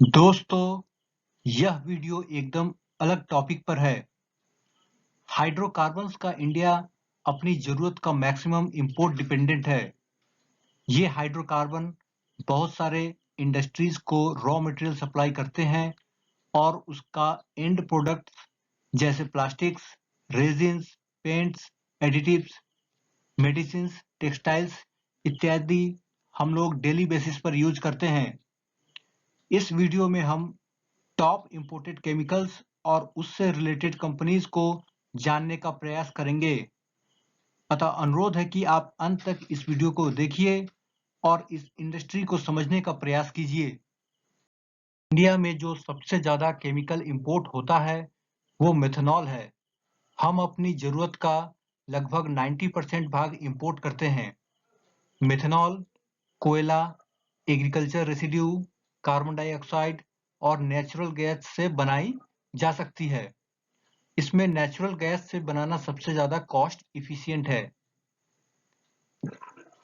दोस्तों, यह वीडियो एकदम अलग टॉपिक पर है। हाइड्रोकार्बन्स का इंडिया अपनी जरूरत का मैक्सिमम इंपोर्ट डिपेंडेंट है। ये हाइड्रोकार्बन बहुत सारे इंडस्ट्रीज को रॉ मटेरियल सप्लाई करते हैं और उसका एंड प्रोडक्ट्स जैसे plastics, resins, paints, additives, medicines, textiles इत्यादि हम लोग डेली बेसिस पर यूज करते हैं। इस वीडियो में हम टॉप इंपोर्टेड केमिकल्स और उससे रिलेटेड कंपनीज को जानने का प्रयास करेंगे। अतः अनुरोध है कि आप अंत तक इस वीडियो को देखिए और इस इंडस्ट्री को समझने का प्रयास कीजिए। इंडिया में जो सबसे ज्यादा केमिकल इंपोर्ट होता है वो मेथनॉल है। हम अपनी जरूरत का लगभग 90% भाग इंपोर्ट करते हैं। मेथनॉल कोयला, एग्रीकल्चर रेसिड्यू, कार्बन डाइऑक्साइड और नेचुरल गैस से बनाई जा सकती है। इसमें नेचुरल गैस से बनाना सबसे ज्यादा कॉस्ट इफिशिएंट है।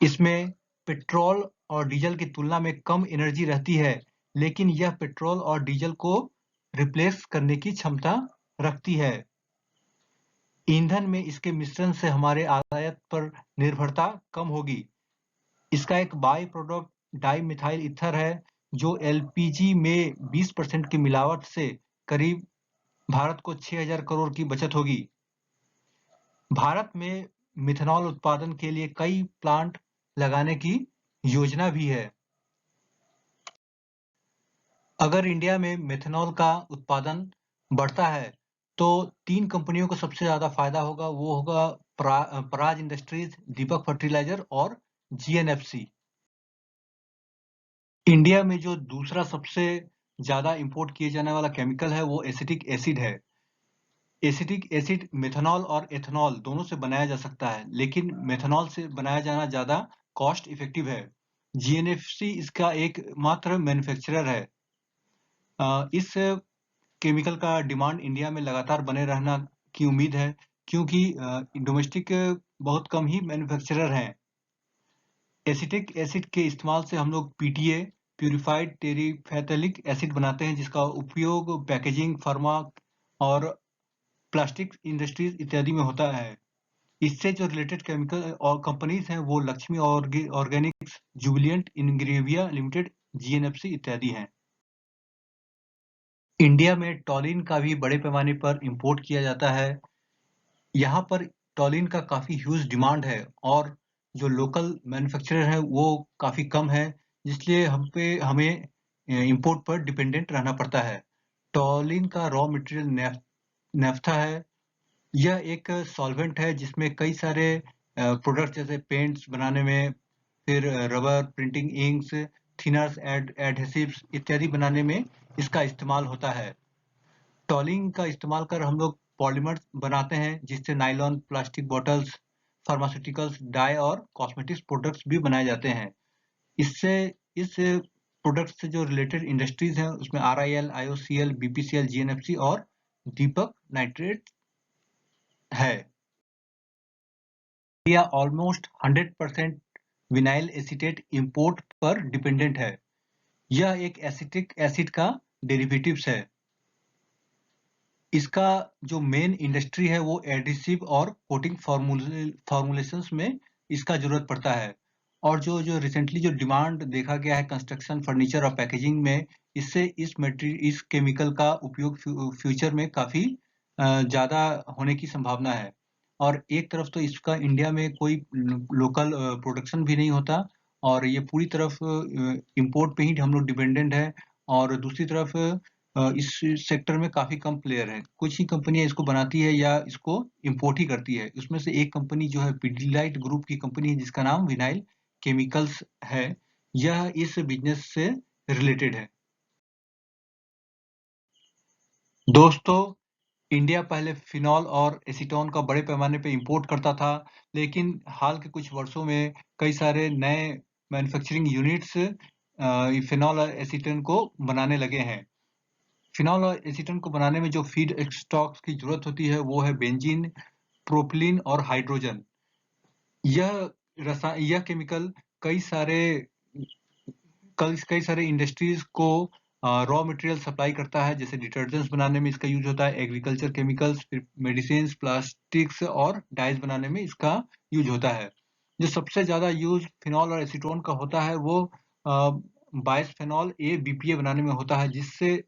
इसमें पेट्रोल और डीजल की तुलना में कम एनर्जी रहती है, लेकिन यह पेट्रोल और डीजल को रिप्लेस करने की क्षमता रखती है। ईंधन में इसके मिश्रण से हमारे आयात पर निर्भरता कम होगी। इसका एक by product di methyl ether है जो एलपीजी में 20% की मिलावट से करीब भारत को 6000 करोड़ की बचत होगी। भारत में मिथनॉल उत्पादन के लिए कई प्लांट लगाने की योजना भी है। अगर इंडिया में मिथनॉल का उत्पादन बढ़ता है तो 3 कंपनियों को सबसे ज्यादा फायदा होगा। वो होगा पराज इंडस्ट्रीज, दीपक फर्टिलाइजर और जीएनएफसी। इंडिया में जो दूसरा सबसे ज्यादा इंपोर्ट किए जाने वाला केमिकल है वो एसिटिक एसिड है। एसिटिक एसिड मेथनॉल और एथनॉल दोनों से बनाया जा सकता है, लेकिन मेथनॉल से बनाया जाना ज्यादा कॉस्ट इफेक्टिव है। जीएनएफसी इसका एक मात्र मैन्युफैक्चरर है। इस केमिकल का डिमांड इंडिया में लगातार बने रहना की उम्मीद है, क्योंकि डोमेस्टिक बहुत कम ही मैन्युफैक्चरर हैं। एसिटिक एसिड के इस्तेमाल से हम लोग पीटीए, प्यूरिफाइड टेरिफेथैलिक एसिड बनाते हैं, जिसका उपयोग पैकेजिंग, फार्मा और प्लास्टिक इंडस्ट्रीज इत्यादि में होता है। इससे जो रिलेटेड केमिकल और कंपनीज हैं वो लक्ष्मी ऑर्गेनिक्स, जुबिलिएंट इंग्रेविया लिमिटेड, जीएनएफसी इत्यादि हैं। इंडिया में टॉलिन का भी बड़े पैमाने पर इंपोर्ट किया जाता है। यहाँ पर टॉलिन का काफी ह्यूज डिमांड है और जो लोकल मैन्युफैक्चरर है वो काफी कम है, इसलिए हमें इंपोर्ट पर डिपेंडेंट रहना पड़ता है। टॉलिन का रॉ मटेरियल नेफ्था है। यह एक सॉल्वेंट है जिसमें कई सारे प्रोडक्ट जैसे पेंट्स बनाने में, फिर rubber, printing inks, thinners, adhesives इत्यादि बनाने में इसका इस्तेमाल होता है। टॉलिंग का इस्तेमाल कर हम लोग पॉलीमर्स बनाते हैं, जिससे nylon, plastic bottles, pharmaceuticals, dye और कॉस्मेटिक्स प्रोडक्ट्स भी बनाए जाते हैं। इससे इस प्रोडक्ट से जो रिलेटेड इंडस्ट्रीज हैं उसमें आरआईएल, आईओसीएल, बीपीसीएल, जीएनएफसी और दीपक नाइट्रेट है। India almost 100% vinyl acetate import पर डिपेंडेंट है। यह एक एसिटिक एसिड का डेरिवेटिव्स है। इसका जो मेन इंडस्ट्री है वो एडिसिव और कोटिंग फॉर्मुलेशंस में इसका जरूरत पड़ता है। और जो जो रिसेंटली जो डिमांड देखा गया है कंस्ट्रक्शन, फर्नीचर और पैकेजिंग में, इससे इस केमिकल का उपयोग फ्यूचर में काफी ज्यादा होने की संभावना है। और एक तरफ तो इसका इंडिया में कोई लोकल प्रोडक्शन भी नहीं होता और ये पूरी तरफ इंपोर्ट पे ही हम लोग डिपेंडेंट है। और दूसरी तरफ इस सेक्टर में काफी कम प्लेयर हैं। कुछ ही कंपनियां इसको बनाती है या इसको इंपोर्ट ही करती है। उसमें से एक कंपनी जो है पिडिलाइट ग्रुप की कंपनी है, जिसका नाम विनाइल केमिकल्स है। यह इस बिजनेस से रिलेटेड है। दोस्तों, इंडिया पहले फिनॉल और एसीटोन का बड़े पैमाने पे इंपोर्ट करता था, लेकिन हाल के कुछ वर्षों में कई सारे नए मैन्युफैक्चरिंग यूनिट्स फिनॉल और एसीटोन को बनाने लगे हैं। फिनॉल और एसीटोन को बनाने में जो फीड स्टॉक्स की जरूरत होती है वो है बेंजीन, प्रोपिलीन और हाइड्रोजन। यह केमिकल कई सारे इंडस्ट्रीज को रॉ मटेरियल सप्लाई करता है, जैसे डिटर्जेंट्स बनाने में इसका यूज होता है, एग्रीकल्चर केमिकल्स, फिर मेडिसिन, प्लास्टिक्स और डाइज बनाने में इसका यूज होता है। जो सबसे ज्यादा यूज फिनॉल और एसीटोन का होता है वो बाइसफेनॉल ए बीपीए बनाने में होता है, जिससे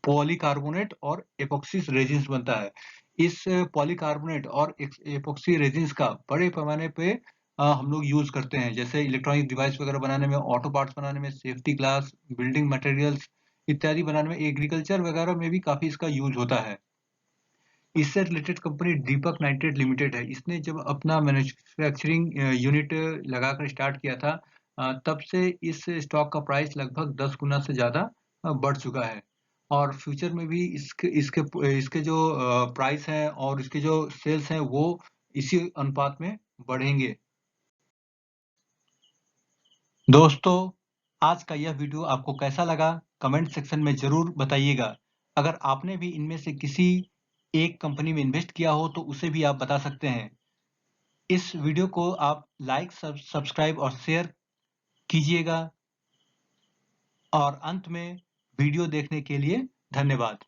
पॉलीकार्बोनेट और एपॉक्सी रेजिन्स बनता है। इस पॉलीकार्बोनेट और एपॉक्सी रेजिन्स का बड़े पैमाने पे हम लोग यूज करते हैं, जैसे इलेक्ट्रॉनिक डिवाइस वगैरह बनाने में, ऑटो पार्ट्स बनाने में, सेफ्टी ग्लास, बिल्डिंग मटेरियल्स इत्यादि बनाने में, एग्रीकल्चर वगैरह में भी काफी इसका यूज होता है। इससे रिलेटेड कंपनी दीपक नाइट्रेट लिमिटेड है। इसने जब अपना मैन्युफैक्चरिंग यूनिट लगाकर स्टार्ट किया था, तब से इस स्टॉक का प्राइस लगभग 10 गुना से ज्यादा बढ़ चुका है, और फ्यूचर में भी इसके इसके इसके जो प्राइस है और इसके जो सेल्स हैं वो इसी अनुपात में बढ़ेंगे। दोस्तों, आज का यह वीडियो आपको कैसा लगा कमेंट सेक्शन में जरूर बताइएगा। अगर आपने भी इनमें से किसी एक कंपनी में इन्वेस्ट किया हो तो उसे भी आप बता सकते हैं। इस वीडियो को आप लाइक, सब्सक्राइब और शेयर कीजिएगा, और अंत में वीडियो देखने के लिए धन्यवाद।